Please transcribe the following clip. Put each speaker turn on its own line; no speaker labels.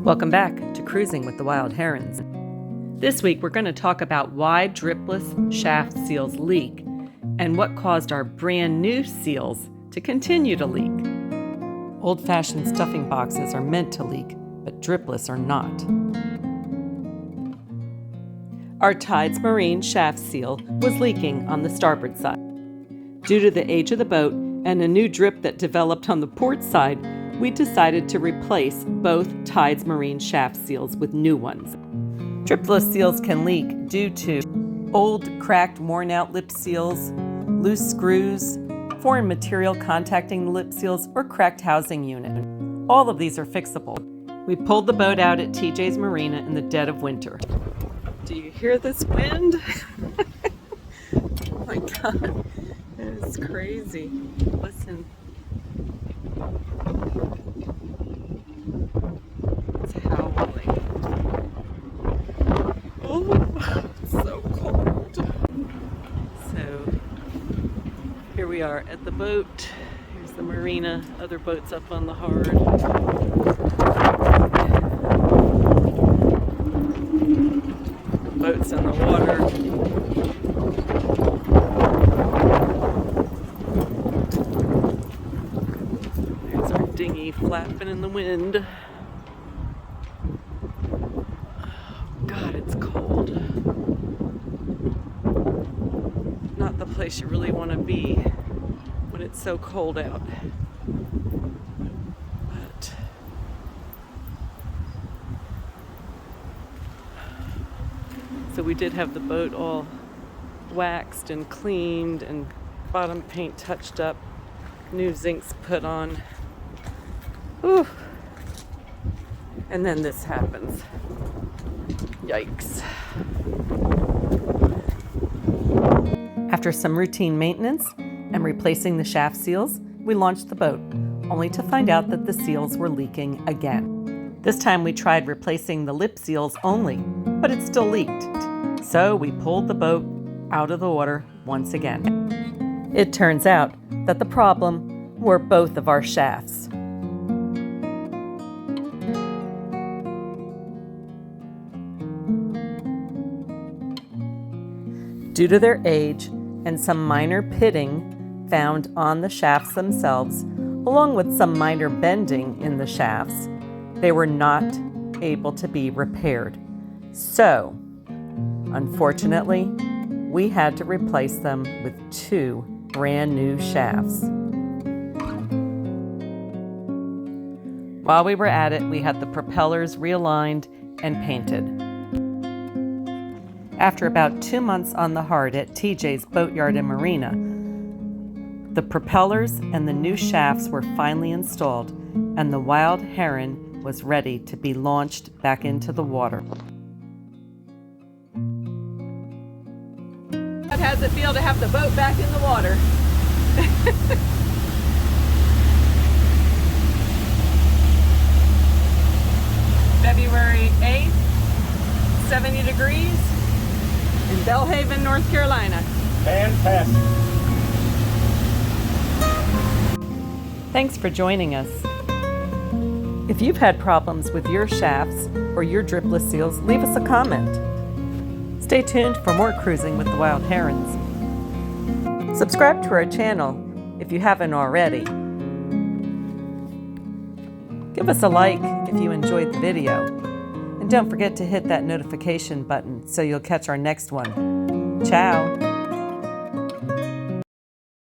Welcome back to Cruising with the Wild Herons. This week we're going to talk about why dripless shaft seals leak and what caused our brand new seals to continue to leak. Old-fashioned stuffing boxes are meant to leak, but dripless are not. Our Tides Marine shaft seal was leaking on the starboard side. Due to the age of the boat and a new drip that developed on the port side, we decided to replace both Tides Marine shaft seals with new ones. Dripless seals can leak due to old, cracked, worn-out lip seals, loose screws, foreign material contacting the lip seals, or cracked housing unit. All of these are fixable. We pulled the boat out at TJ's Marina in the dead of winter. Do you hear this wind? Oh my God, it is crazy. Listen. It's howling. Oh, it's so cold. So here we are at the boat. Here's the marina, other boats up on the hard. Boats in the water. There's our dinghy flapping in the wind. God, it's cold. Not the place you really want to be when it's so cold out. But so we did have the boat all waxed and cleaned and bottom paint touched up, new zincs put on. Ooh. And then this happens. Yikes. After some routine maintenance and replacing the shaft seals, we launched the boat, only to find out that the seals were leaking again. This time we tried replacing the lip seals only, but it still leaked. So we pulled the boat out of the water once again. It turns out that the problem were both of our shafts. Due to their age and some minor pitting found on the shafts themselves, along with some minor bending in the shafts, they were not able to be repaired. So, unfortunately, we had to replace them with two brand new shafts. While we were at it, we had the propellers realigned and painted. After about 2 months on the hard at TJ's Boatyard and Marina, the propellers and the new shafts were finally installed, and the Wild Heron was ready to be launched back into the water. How does it feel to have the boat back in the water? February 8th, 70 degrees. In Belhaven, North Carolina.
Fantastic.
Thanks for joining us. If you've had problems with your shafts or your dripless seals, leave us a comment. Stay tuned for more Cruising with the Wild Herons. Subscribe to our channel if you haven't already. Give us a like if you enjoyed the video. And don't forget to hit that notification button so you'll catch our next one. Ciao!